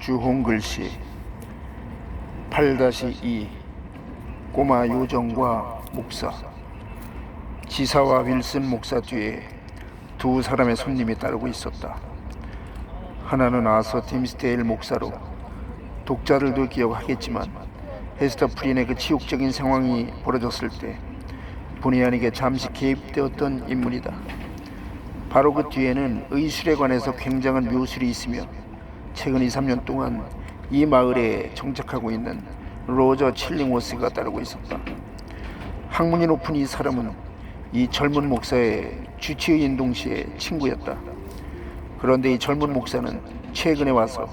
주홍 글씨 8-2 꼬마 요정과 목사. 지사와 윌슨 목사 뒤에 두 사람의 손님이 따르고 있었다. 하나는 아서 팀스데일 목사로 독자들도 기억하겠지만 헤스터 프린의 그 치욕적인 상황이 벌어졌을 때 본의 아니게 잠시 개입되었던 인물이다. 바로 그 뒤에는 의술에 관해서 굉장한 묘술이 있으며 최근 2-3년 동안 이 마을에 정착하고 있는 로저 칠링워스가 따르고 있었다. 학문이 높은 이 사람은 이 젊은 목사의 주치의인 동시에 친구였다. 그런데 이 젊은 목사는 최근에 와서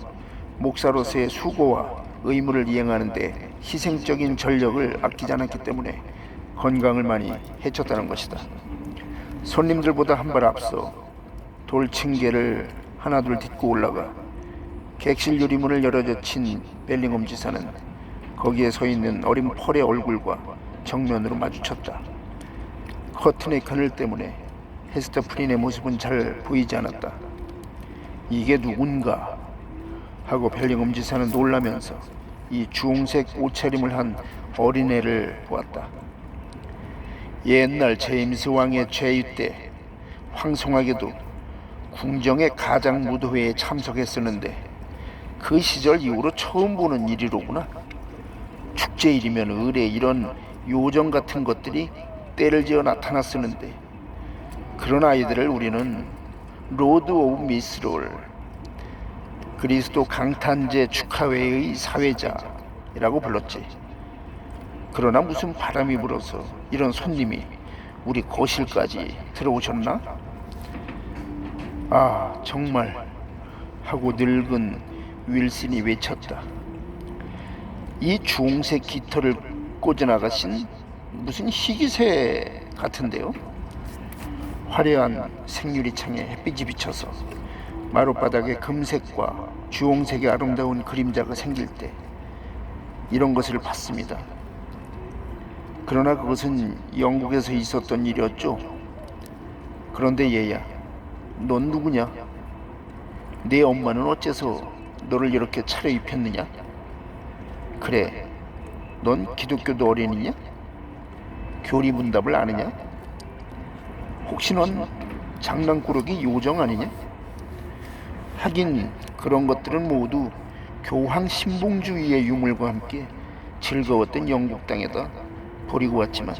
목사로서의 수고와 의무를 이행하는데 희생적인 전력을 아끼지 않았기 때문에 건강을 많이 해쳤다는 것이다. 손님들보다 한 발 앞서 돌층계를 하나둘 딛고 올라가 객실 유리문을 열어젖힌 벨링엄 지사는 거기에 서 있는 어린 펄의 얼굴과 정면으로 마주쳤다. 커튼의 그늘 때문에 헤스터 프린의 모습은 잘 보이지 않았다. 이게 누군가 하고 벨링엄 지사는 놀라면서 이 주홍색 옷차림을 한 어린애를 보았다. 옛날 제임스 왕의 재위 때 황송하게도 궁정의 가장 무도회에 참석했었는데 그 시절 이후로 처음 보는 일이로구나. 축제일이면 의례 이런 요정 같은 것들이 때를 지어 나타났었는데 그런 아이들을 우리는 로드 오브 미스롤, 그리스도 강탄제 축하회의 사회자라고 불렀지. 그러나 무슨 바람이 불어서 이런 손님이 우리 거실까지 들어오셨나? 아, 정말 하고 늙은 윌슨이 외쳤다. 이 주홍색 깃털을 꽂아나가신 무슨 희귀새 같은데요? 화려한 생유리창에 햇빛이 비쳐서 마룻바닥에 금색과 주홍색의 아름다운 그림자가 생길 때 이런 것을 봤습니다. 그러나 그것은 영국에서 있었던 일이었죠. 그런데 얘야, 넌 누구냐? 내 엄마는 어째서 너를 이렇게 차려입혔느냐? 그래, 넌 기독교도 어린이냐? 교리문답을 아느냐? 혹시 넌 장난꾸러기 요정 아니냐? 하긴 그런 것들은 모두 교황 신봉주의의 유물과 함께 즐거웠던 영국 땅에다 버리고 왔지만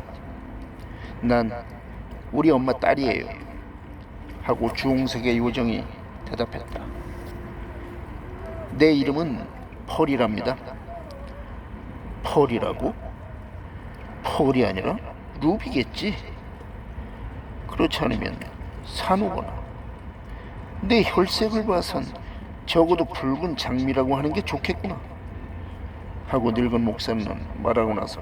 난 우리 엄마 딸이에요 하고 주홍색의 요정이 대답했다. 내 이름은 펄이랍니다. 펄이라고? 펄이 아니라 루비겠지. 그렇지 않으면 산호거나 내 혈색을 봐선 적어도 붉은 장미라고 하는 게 좋겠구나 하고 늙은 목사는 말하고 나서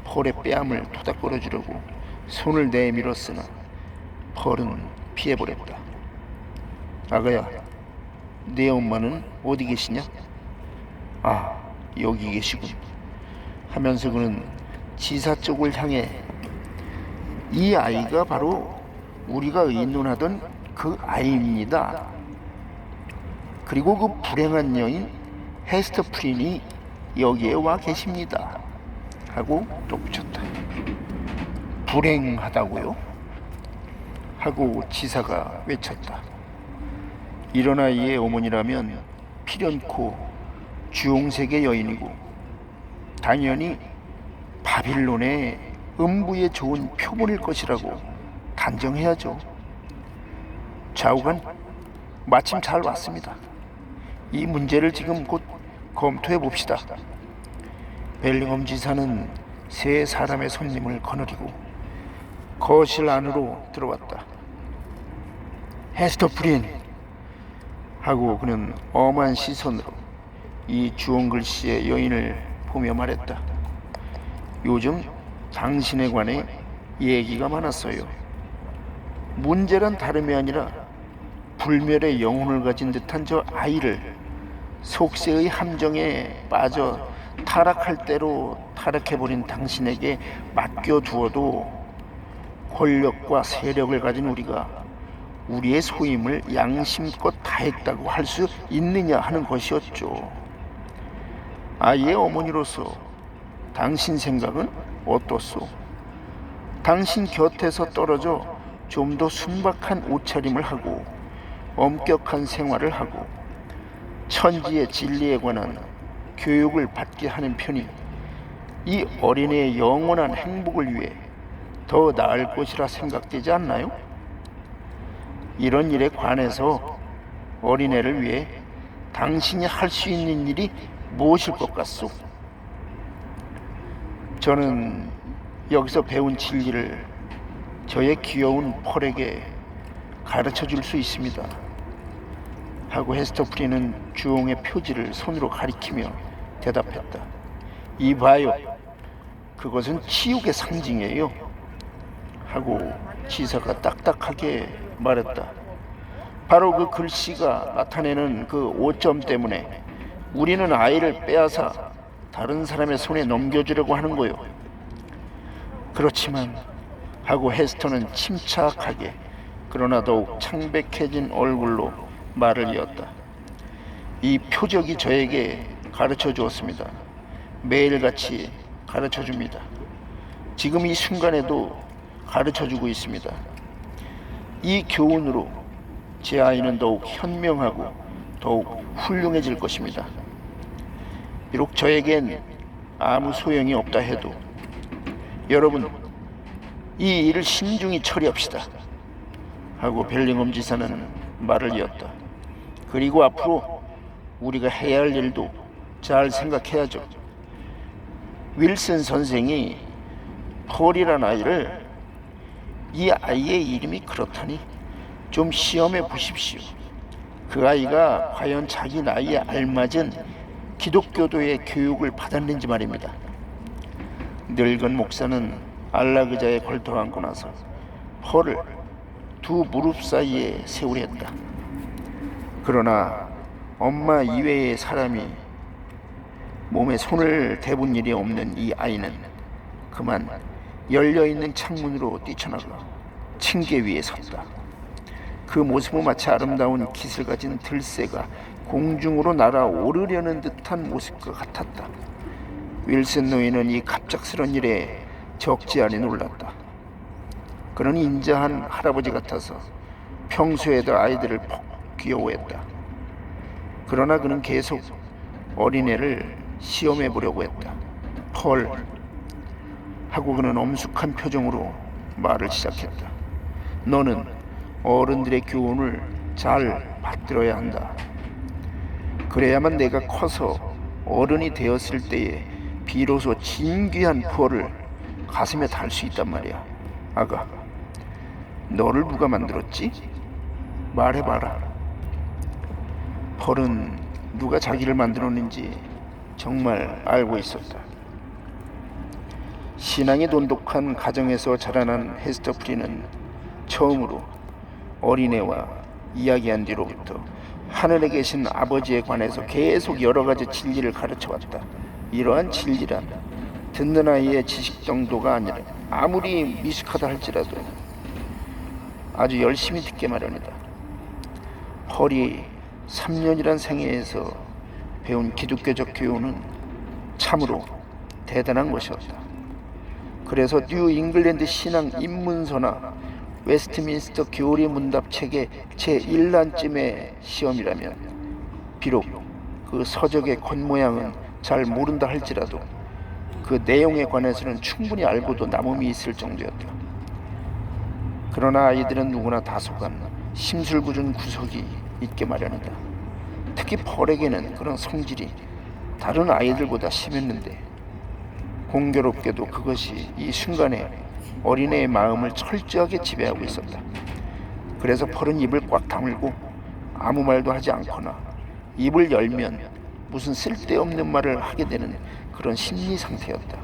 펄의 뺨을 토닥거려 주려고 손을 내밀었으나 펄은 피해버렸다. 아가야, 내 엄마는 어디 계시냐? 아, 여기 계시군 하면서 그는 지사 쪽을 향해 이 아이가 바로 우리가 의논하던 그 아이입니다. 그리고 그 불행한 여인 헤스터 프린이 여기에 와 계십니다 하고 덧붙였다. 불행하다고요? 하고 지사가 외쳤다. 이런 아이의 어머니라면 필연코 주홍색의 여인이고 당연히 바빌론의 음부에 좋은 표본일 것이라고 단정해야죠. 좌우간 마침 잘 왔습니다. 이 문제를 지금 곧 검토해 봅시다. 벨링엄 지사는 세 사람의 손님을 거느리고 거실 안으로 들어왔다. 헤스터 프린 하고 그는 엄한 시선으로 이 주홍 글씨의 여인을 보며 말했다. 요즘 당신에 관해 얘기가 많았어요. 문제란 다름이 아니라 불멸의 영혼을 가진 듯한 저 아이를 속세의 함정에 빠져 타락할 대로 타락해버린 당신에게 맡겨두어도 권력과 세력을 가진 우리가 우리의 소임을 양심껏 다했다고 할 수 있느냐 하는 것이었죠. 아이의 어머니로서 당신 생각은 어떻소? 당신 곁에서 떨어져 좀 더 순박한 옷차림을 하고 엄격한 생활을 하고 천지의 진리에 관한 교육을 받게 하는 편이 이 어린애의 영원한 행복을 위해 더 나을 것이라 생각되지 않나요? 이런 일에 관해서 어린애를 위해 당신이 할 수 있는 일이 무엇일 것 같소? 저는 여기서 배운 진리를 저의 귀여운 펄에게 가르쳐 줄 수 있습니다. 하고 헤스터프리는 주홍의 표지를 손으로 가리키며 대답했다. 이봐요. 그것은 치욕의 상징이에요. 하고 지사가 딱딱하게 말했다. 바로 그 글씨가 나타내는 그 오점 때문에 우리는 아이를 빼앗아 다른 사람의 손에 넘겨주려고 하는 거요. 그렇지만 하고 헤스터는 침착하게 그러나 더욱 창백해진 얼굴로 말을 이었다. 이 표적이 저에게 가르쳐 주었습니다. 매일같이 가르쳐 줍니다. 지금 이 순간에도 가르쳐 주고 있습니다. 이 교훈으로 제 아이는 더욱 현명하고 더욱 훌륭해질 것입니다. 비록 저에겐 아무 소용이 없다 해도 여러분, 이 일을 신중히 처리합시다. 하고 벨링엄 지사는 말을 이었다. 그리고 앞으로 우리가 해야 할 일도 잘 생각해야죠. 윌슨 선생이 폴이란 아이를 이 아이의 이름이 그렇다니 좀 시험해 보십시오. 그 아이가 과연 자기 나이에 알맞은 기독교도의 교육을 받았는지 말입니다. 늙은 목사는 안락의자에 걸터 앉고 나서 펄을 두 무릎 사이에 세우려 했다. 그러나 엄마 이외의 사람이 몸에 손을 대본 일이 없는 이 아이는 그만 열려있는 창문으로 뛰쳐나가 층계 위에 섰다. 그 모습은 마치 아름다운 깃을 가진 들새가 공중으로 날아오르려는 듯한 모습과 같았다. 윌슨 노인은 이 갑작스런 일에 적지 않이 놀랐다. 그는 인자한 할아버지 같아서 평소에도 아이들을 폭 귀여워했다. 그러나 그는 계속 어린애를 시험해 보려고 했다. 펄 하고 그는 엄숙한 표정으로 말을 시작했다. 너는 어른들의 교훈을 잘 받들어야 한다. 그래야만 내가 커서 어른이 되었을 때에 비로소 진귀한 펄을 가슴에 달 수 있단 말이야. 아가, 너를 누가 만들었지? 말해봐라. 펄은 누가 자기를 만들었는지 정말 알고 있었다. 신앙이 돈독한 가정에서 자라난 헤스터프리는 처음으로 어린애와 이야기한 뒤로부터 하늘에 계신 아버지에 관해서 계속 여러 가지 진리를 가르쳐왔다. 이러한 진리란 듣는 아이의 지식 정도가 아니라 아무리 미숙하다 할지라도 아주 열심히 듣게 마련이다. 펄이 3년이란 생애에서 배운 기독교적 교훈은 참으로 대단한 것이었다. 그래서 뉴 잉글랜드 신앙 입문서나 웨스트민스터 교리 문답 책의 제1난쯤의 시험이라면 비록 그 서적의 겉모양은 잘 모른다 할지라도 그 내용에 관해서는 충분히 알고도 남음이 있을 정도였다. 그러나 아이들은 누구나 다소간 심술궂은 구석이 있게 마련이다. 특히 펄에게는 그런 성질이 다른 아이들보다 심했는데 공교롭게도 그것이 이 순간에 어린애의 마음을 철저하게 지배하고 있었다. 그래서 펄은 입을 꽉 다물고 아무 말도 하지 않거나 입을 열면 무슨 쓸데없는 말을 하게 되는 그런 심리 상태였다.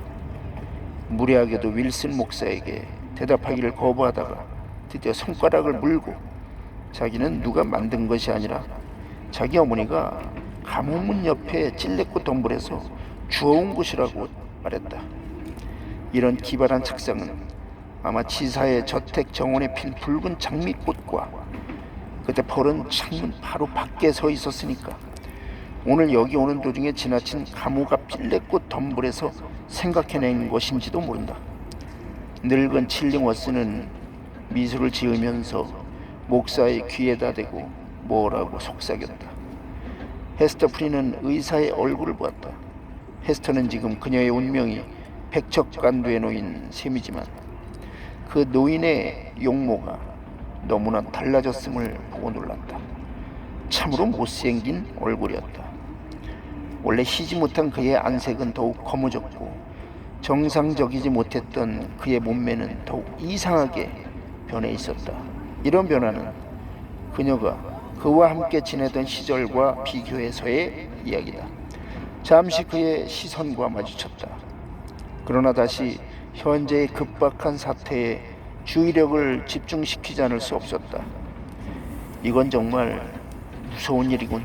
무례하게도 윌슨 목사에게 대답하기를 거부하다가 드디어 손가락을 물고 자기는 누가 만든 것이 아니라 자기 어머니가 감옥문 옆에 찔레꽃 덤불에서 주워온 것이라고 말했다. 이런 기발한 책상은 아마 지사의 저택 정원에 핀 붉은 장미꽃과 그때 폴은 창문 바로 밖에 서 있었으니까 오늘 여기 오는 도중에 지나친 가무가 필레꽃 덤불에서 생각해낸 것인지도 모른다. 늙은 칠링워스는 미소를 지으면서 목사의 귀에다 대고 뭐라고 속삭였다. 헤스터 프리는 의사의 얼굴을 보았다. 헤스터는 지금 그녀의 운명이 백척간두에 놓인 셈이지만 그 노인의 용모가 너무나 달라졌음을 보고 놀랐다. 참으로 못생긴 얼굴이었다. 원래 희지 못한 그의 안색은 더욱 거무졌고 정상적이지 못했던 그의 몸매는 더욱 이상하게 변해 있었다. 이런 변화는 그녀가 그와 함께 지내던 시절과 비교해서의 이야기다. 잠시 그의 시선과 마주쳤다. 그러나 다시 현재의 급박한 사태에 주의력을 집중시키지 않을 수 없었다. 이건 정말 무서운 일이군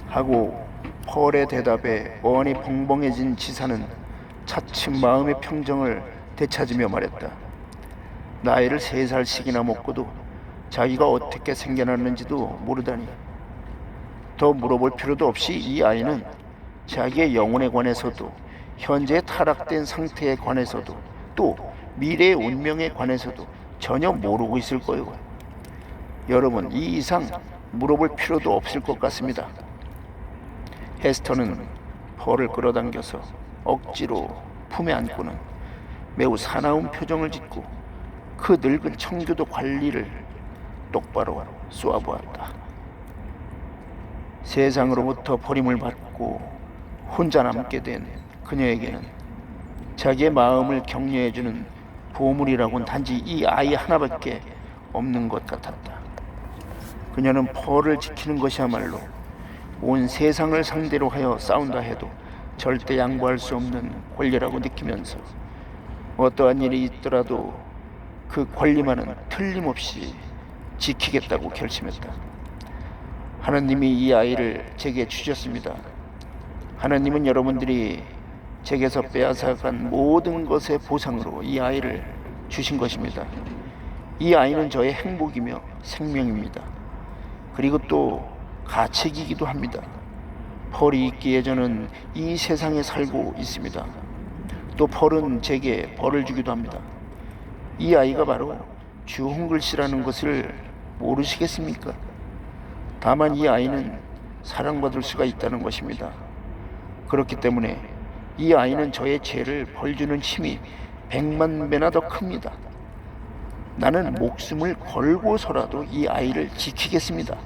하고 펄의 대답에 어안이 벙벙해진 지사는 차츰 마음의 평정을 되찾으며 말했다. 나이를 3살씩이나 먹고도 자기가 어떻게 생겨났는지도 모르다니. 더 물어볼 필요도 없이 이 아이는 자기의 영혼에 관해서도 현재 타락된 상태에 관해서도 또 미래의 운명에 관해서도 전혀 모르고 있을 거예요. 여러분, 이 이상 물어볼 필요도 없을 것 같습니다. 헤스터는 펄을 끌어당겨서 억지로 품에 안고는 매우 사나운 표정을 짓고 그 늙은 청교도 관리를 똑바로 쏘아보았다. 세상으로부터 버림을 받고 혼자 남게 된 그녀에게는 자기의 마음을 격려해주는 보물이라고는 단지 이 아이 하나밖에 없는 것 같았다. 그녀는 펄을 지키는 것이야말로 온 세상을 상대로 하여 싸운다 해도 절대 양보할 수 없는 권리라고 느끼면서 어떠한 일이 있더라도 그 권리만은 틀림없이 지키겠다고 결심했다. 하나님이 이 아이를 제게 주셨습니다. 하나님은 여러분들이 제게서 빼앗아간 모든 것의 보상으로 이 아이를 주신 것입니다. 이 아이는 저의 행복이며 생명입니다. 그리고 또 가책이기도 합니다. 펄이 있기에 저는 이 세상에 살고 있습니다. 또 펄은 제게 벌을 주기도 합니다. 이 아이가 바로 주홍글씨라는 것을 모르시겠습니까? 다만 이 아이는 사랑받을 수가 있다는 것입니다. 그렇기 때문에 이 아이는 저의 죄를 벌주는 힘이 100만 배나 더 큽니다. 나는 목숨을 걸고서라도 이 아이를 지키겠습니다.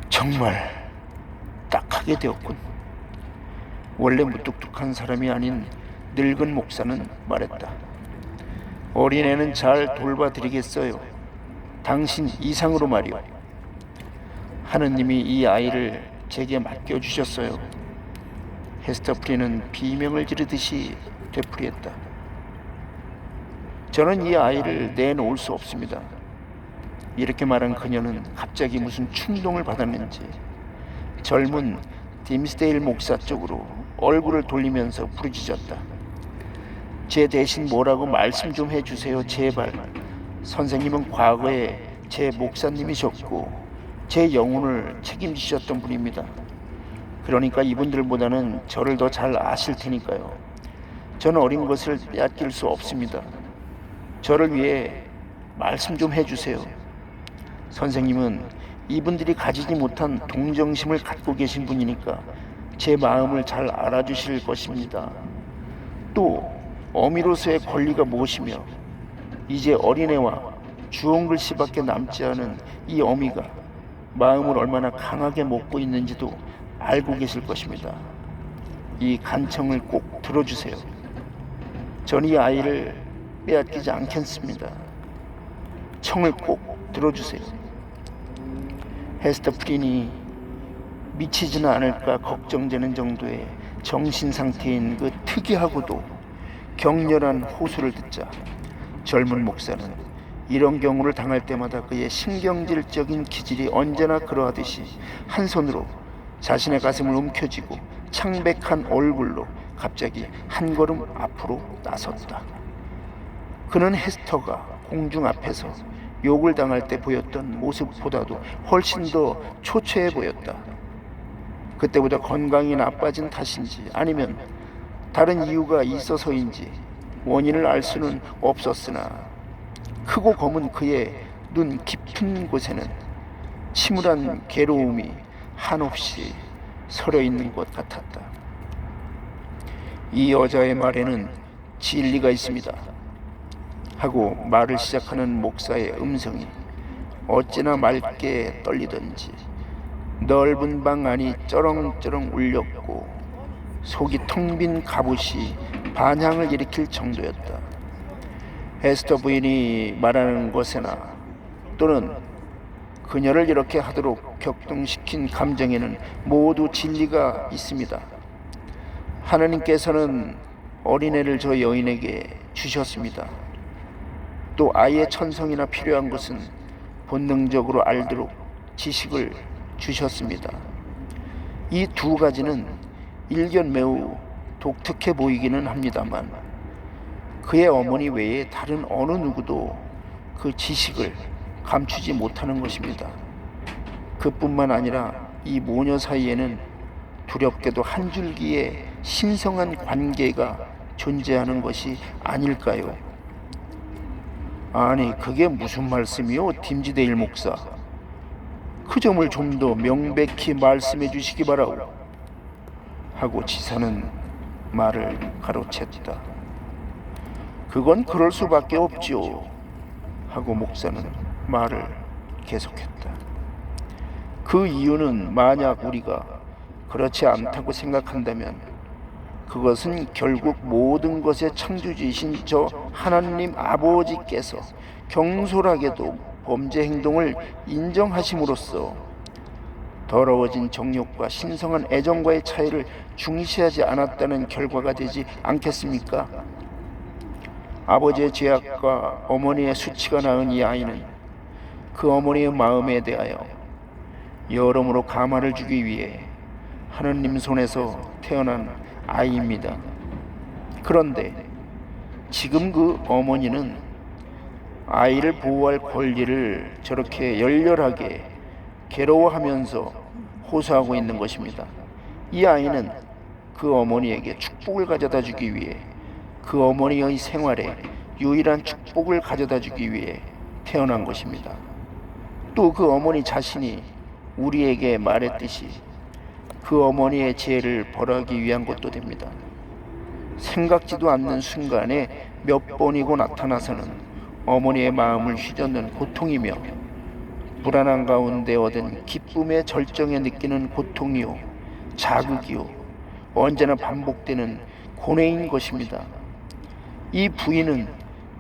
정말 딱하게 되었군. 원래 무뚝뚝한 사람이 아닌 늙은 목사는 말했다. 어린애는 잘 돌봐드리겠어요. 당신 이상으로 말이요. 하느님이 이 아이를 제게 맡겨주셨어요. 헤스터 프리는 비명을 지르듯이 되풀이했다. 저는 이 아이를 내놓을 수 없습니다. 이렇게 말한 그녀는 갑자기 무슨 충동을 받았는지 젊은 딤스데일 목사 쪽으로 얼굴을 돌리면서 부르짖었다. 제 대신 뭐라고 말씀 좀 해주세요, 제발. 선생님은 과거에 제 목사님이셨고 제 영혼을 책임지셨던 분입니다. 그러니까 이분들보다는 저를 더 잘 아실 테니까요. 저는 어린 것을 빼앗길 수 없습니다. 저를 위해 말씀 좀 해주세요. 선생님은 이분들이 가지지 못한 동정심을 갖고 계신 분이니까 제 마음을 잘 알아주실 것입니다. 또 어미로서의 권리가 무엇이며 이제 어린애와 주홍글씨밖에 남지 않은 이 어미가 마음을 얼마나 강하게 먹고 있는지도 알고 계실 것입니다. 이 간청을 꼭 들어주세요. 전 이 아이를 빼앗기지 않겠습니다. 청을 꼭 들어주세요. 헤스터 프린이 미치지는 않을까 걱정되는 정도의 정신 상태인 그 특이하고도 격렬한 호소를 듣자 젊은 목사는 이런 경우를 당할 때마다 그의 신경질적인 기질이 언제나 그러하듯이 한 손으로 자신의 가슴을 움켜쥐고 창백한 얼굴로 갑자기 한 걸음 앞으로 나섰다. 그는 헤스터가 공중 앞에서 욕을 당할 때 보였던 모습보다도 훨씬 더 초췌해 보였다. 그때보다 건강이 나빠진 탓인지 아니면 다른 이유가 있어서인지 원인을 알 수는 없었으나 크고 검은 그의 눈 깊은 곳에는 침울한 괴로움이 한없이 서려 있는 것 같았다. 이 여자의 말에는 진리가 있습니다. 하고 말을 시작하는 목사의 음성이 어찌나 맑게 떨리던지 넓은 방 안이 쩌렁쩌렁 울렸고 속이 텅 빈 갑옷이 반향을 일으킬 정도였다. 에스더 부인이 말하는 것에나 또는 그녀를 이렇게 하도록 격동시킨 감정에는 모두 진리가 있습니다. 하나님께서는 어린애를 저 여인에게 주셨습니다. 또 아이의 천성이나 필요한 것은 본능적으로 알도록 지식을 주셨습니다. 이 두 가지는 일견 매우 독특해 보이기는 합니다만 그의 어머니 외에 다른 어느 누구도 그 지식을 감추지 못하는 것입니다. 그뿐만 아니라 이 모녀 사이에는 두렵게도 한 줄기의 신성한 관계가 존재하는 것이 아닐까요? 아니 그게 무슨 말씀이요, 딤지데일 목사? 그 점을 좀 더 명백히 말씀해 주시기 바라오. 하고 지사는 말을 가로챘다. 그건 그럴 수밖에 없지요. 하고 목사는 말을 계속했다. 그 이유는 만약 우리가 그렇지 않다고 생각한다면 그것은 결국 모든 것의 창조주이신 저 하나님 아버지께서 경솔하게도 범죄 행동을 인정하심으로써 더러워진 정욕과 신성한 애정과의 차이를 중시하지 않았다는 결과가 되지 않겠습니까? 아버지의 죄악과 어머니의 수치가 낳은 이 아이는 그 어머니의 마음에 대하여 여러모로 감화를 주기 위해 하느님 손에서 태어난 아이입니다. 그런데 지금 그 어머니는 아이를 보호할 권리를 저렇게 열렬하게 괴로워하면서 호소하고 있는 것입니다. 이 아이는 그 어머니에게 축복을 가져다 주기 위해 그 어머니의 생활에 유일한 축복을 가져다 주기 위해 태어난 것입니다. 또 그 어머니 자신이 우리에게 말했듯이 그 어머니의 죄를 벌하기 위한 것도 됩니다. 생각지도 않는 순간에 몇 번이고 나타나서는 어머니의 마음을 휘젓는 고통이며 불안한 가운데 얻은 기쁨의 절정에 느끼는 고통이요 자극이요 언제나 반복되는 고뇌인 것입니다. 이 부인은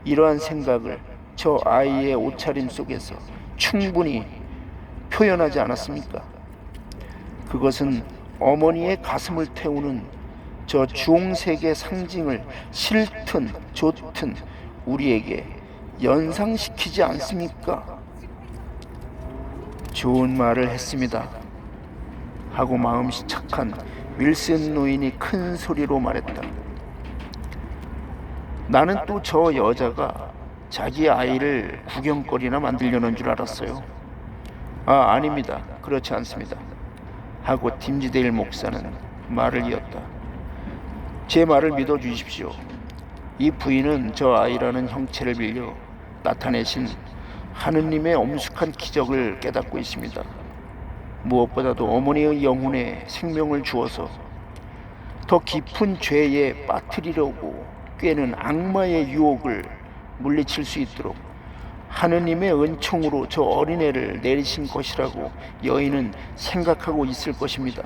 이러한 생각을 저 아이의 옷차림 속에서 충분히 표현하지 않았습니까? 그것은 어머니의 가슴을 태우는 저 주홍색의 상징을 싫든 좋든 우리에게 연상시키지 않습니까? 좋은 말을 했습니다. 하고 마음씨 착한 윌슨 노인이 큰 소리로 말했다. 나는 또 저 여자가 자기 아이를 구경거리나 만들려는 줄 알았어요. 아닙니다. 그렇지 않습니다. 하고 딤지데일 목사는 말을 이었다. 제 말을 믿어주십시오. 이 부인은 저 아이라는 형체를 빌려 나타내신 하느님의 엄숙한 기적을 깨닫고 있습니다. 무엇보다도 어머니의 영혼에 생명을 주어서 더 깊은 죄에 빠뜨리려고 꾀는 악마의 유혹을 물리칠 수 있도록 하느님의 은총으로 저 어린애를 내리신 것이라고 여인은 생각하고 있을 것입니다.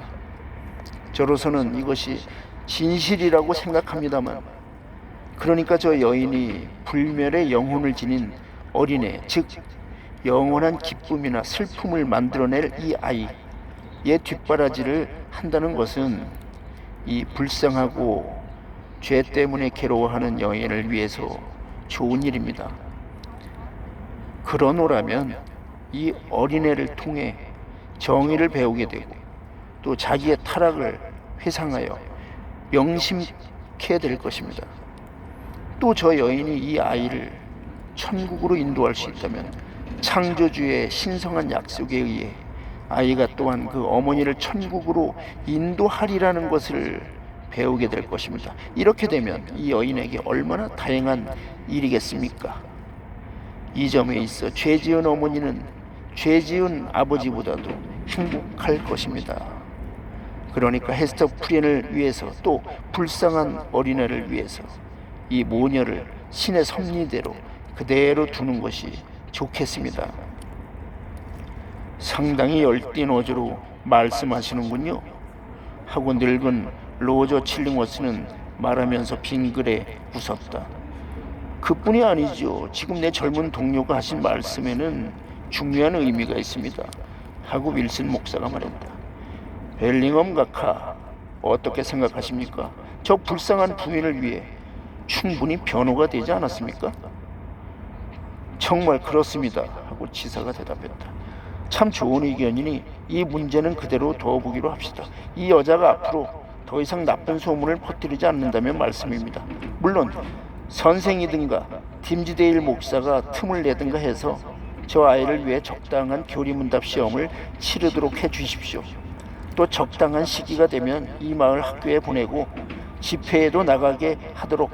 저로서는 이것이 진실이라고 생각합니다만, 그러니까 저 여인이 불멸의 영혼을 지닌 어린애, 즉 영원한 기쁨이나 슬픔을 만들어낼 이 아이의 뒷바라지를 한다는 것은 이 불쌍하고 죄 때문에 괴로워하는 여인을 위해서 좋은 일입니다. 그러노라면 이 어린애를 통해 정의를 배우게 되고 또 자기의 타락을 회상하여 명심케 될 것입니다. 또 저 여인이 이 아이를 천국으로 인도할 수 있다면 창조주의 신성한 약속에 의해 아이가 또한 그 어머니를 천국으로 인도하리라는 것을 배우게 될 것입니다. 이렇게 되면 이 여인에게 얼마나 다행한 일이겠습니까? 이 점에 있어 죄 지은 어머니는 죄 지은 아버지보다도 행복할 것입니다. 그러니까 헤스터 프리엔을 위해서, 또 불쌍한 어린애를 위해서 이 모녀를 신의 섭리대로 그대로 두는 것이 좋겠습니다. 상당히 열띤 어조로 말씀하시는군요 하고 늙은 로저 칠링워스는 말하면서 빙그레 웃었다. 그뿐이 아니죠. 지금 내 젊은 동료가 하신 말씀에는 중요한 의미가 있습니다 하고 윌슨 목사가 말했다. 벨링엄 각하, 어떻게 생각하십니까? 저 불쌍한 부인을 위해 충분히 변호가 되지 않았습니까? 정말 그렇습니다 하고 지사가 대답했다. 참 좋은 의견이니 이 문제는 그대로 둬보기로 합시다. 이 여자가 앞으로 더 이상 나쁜 소문을 퍼뜨리지 않는다면 말씀입니다. 물론 선생이든가 팀지데일 목사가 틈을 내든가 해서 저 아이를 위해 적당한 교리문답 시험을 치르도록 해주십시오. 또 적당한 시기가 되면 이 마을 학교에 보내고 집회에도 나가게 하도록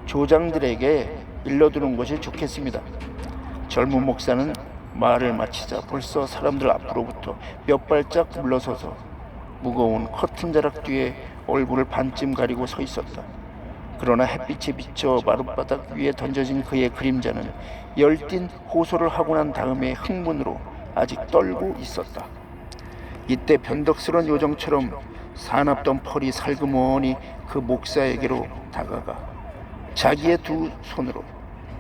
조장들에게 일러두는 것이 좋겠습니다. 젊은 목사는 말을 마치자 벌써 사람들 앞으로부터 몇 발짝 물러서서 무거운 커튼 자락 뒤에 얼굴을 반쯤 가리고 서 있었다. 그러나 햇빛에 비쳐 마룻바닥 위에 던져진 그의 그림자는 열띤 호소를 하고 난 다음에 흥분으로 아직 떨고 있었다. 이때 변덕스러운 요정처럼 사납던 펄이 살그머니 그 목사에게로 다가가 자기의 두 손으로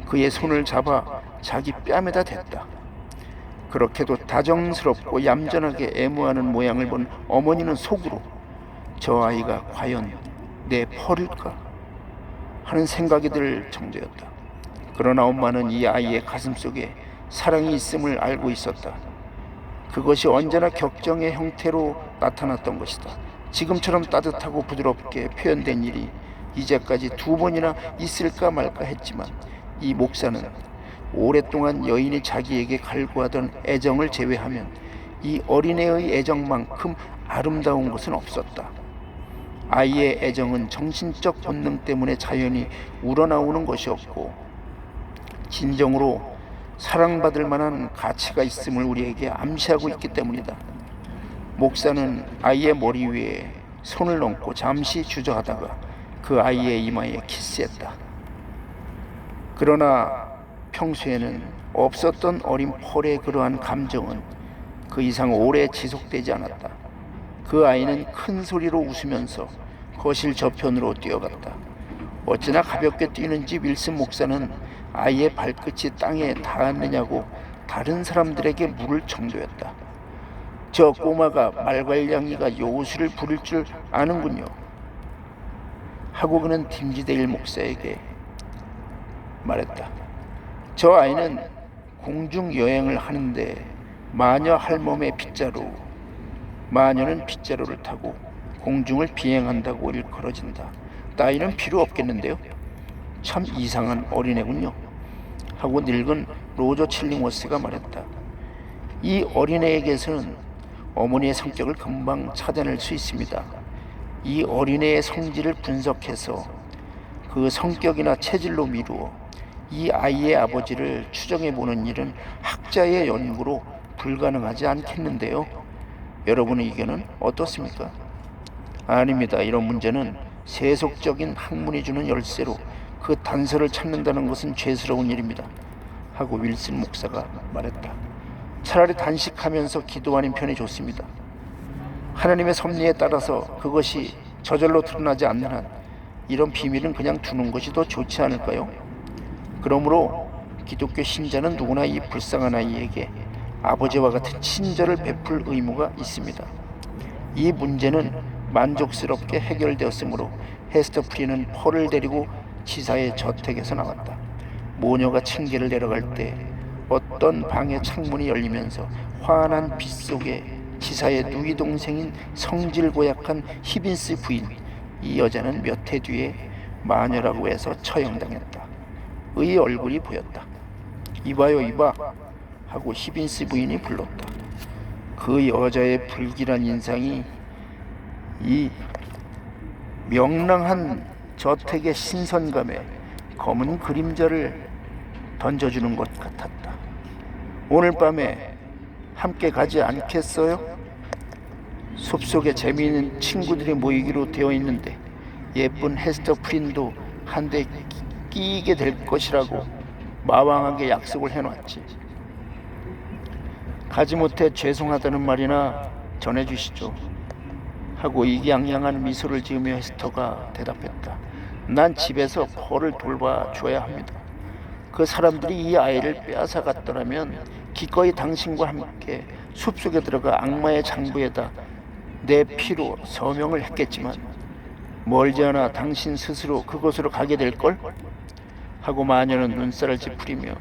그의 손을 잡아 자기 뺨에다 댔다. 그렇게도 다정스럽고 얌전하게 애무하는 모양을 본 어머니는 속으로 저 아이가 과연 내 펄일까 하는 생각이 들 정도였다. 그러나 엄마는 이 아이의 가슴속에 사랑이 있음을 알고 있었다. 그것이 언제나 격정의 형태로 나타났던 것이다. 지금처럼 따뜻하고 부드럽게 표현된 일이 이제까지 2번이나 있을까 말까 했지만 이 목사는 오랫동안 여인이 자기에게 갈구하던 애정을 제외하면 이 어린애의 애정만큼 아름다운 것은 없었다. 아이의 애정은 정신적 본능 때문에 자연히 우러나오는 것이었고 진정으로 사랑받을 만한 가치가 있음을 우리에게 암시하고 있기 때문이다. 목사는 아이의 머리 위에 손을 얹고 잠시 주저하다가 그 아이의 이마에 키스했다. 그러나 평소에는 없었던 어린 펄의 그러한 감정은 그 이상 오래 지속되지 않았다. 그 아이는 큰 소리로 웃으면서 거실 저편으로 뛰어갔다. 어찌나 가볍게 뛰는지 윌슨 목사는 아이의 발끝이 땅에 닿았느냐고 다른 사람들에게 물을 정도였다. 저 꼬마가 말괄량이가 요술을 부릴 줄 아는군요 하고 그는 팀지데일 목사에게 말했다. 저 아이는 공중 여행을 하는데 마녀 할멈의 빗자루, 마녀는 빗자루를 타고 공중을 비행한다고 일컬어진다. 따위는 필요 없겠는데요. 참 이상한 어린애군요 하고 늙은 로저 칠링워스가 말했다. 이 어린애에게서는 어머니의 성격을 금방 찾아낼 수 있습니다. 이 어린애의 성질을 분석해서 그 성격이나 체질로 미루어 이 아이의 아버지를 추정해보는 일은 학자의 연구로 불가능하지 않겠는데요. 여러분의 의견은 어떻습니까? 아닙니다. 이런 문제는 세속적인 학문이 주는 열쇠로 그 단서를 찾는다는 것은 죄스러운 일입니다 하고 윌슨 목사가 말했다. 차라리 단식하면서 기도하는 편이 좋습니다. 하나님의 섭리에 따라서 그것이 저절로 드러나지 않는 한 이런 비밀은 그냥 두는 것이 더 좋지 않을까요? 그러므로 기독교 신자는 누구나 이 불쌍한 아이에게 아버지와 같은 친절을 베풀 의무가 있습니다. 이 문제는 만족스럽게 해결되었으므로 헤스터 프리는 펄을 데리고 지사의 저택에서 나왔다. 모녀가 층계를 내려갈 때 어떤 방의 창문이 열리면서 환한 빛 속에 지사의 누이 동생인 성질 고약한 히빈스 부인, 이 여자는 몇 해 뒤에 마녀라고 해서 처형당했다. 의 얼굴이 보였다. 이봐요, 이봐. 하고 히빈스 부인이 불렀다. 그 여자의 불길한 인상이 이 명랑한 저택의 신선감에 검은 그림자를 던져주는 것 같았다. 오늘 밤에 함께 가지 않겠어요? 숲속에 재미있는 친구들이 모이기로 되어 있는데 예쁜 헤스터 프린도 한데 끼게 될 것이라고 마왕하게 약속을 해놨지. 가지 못해 죄송하다는 말이나 전해주시죠 하고 이기양양한 미소를 지으며 헤스터가 대답했다. 난 집에서 폴을 돌봐줘야 합니다. 그 사람들이 이 아이를 빼앗아갔더라면 기꺼이 당신과 함께 숲속에 들어가 악마의 장부에다 내 피로 서명을 했겠지만 멀지 않아 당신 스스로 그곳으로 가게 될걸? 하고 마녀는 눈살을 찌푸리며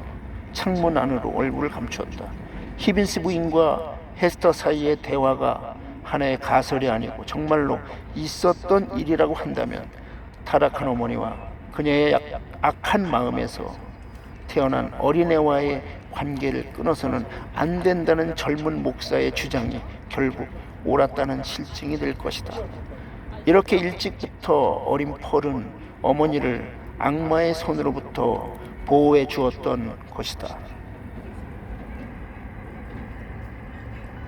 창문 안으로 얼굴을 감추었다. 히빈스 부인과 헤스터 사이의 대화가 하나의 가설이 아니고 정말로 있었던 일이라고 한다면 타락한 어머니와 그녀의 악한 마음에서 태어난 어린애와의 관계를 끊어서는 안 된다는 젊은 목사의 주장이 결국 옳았다는 실증이 될 것이다. 이렇게 일찍부터 어린 폴은 어머니를 악마의 손으로부터 보호해 주었던 것이다.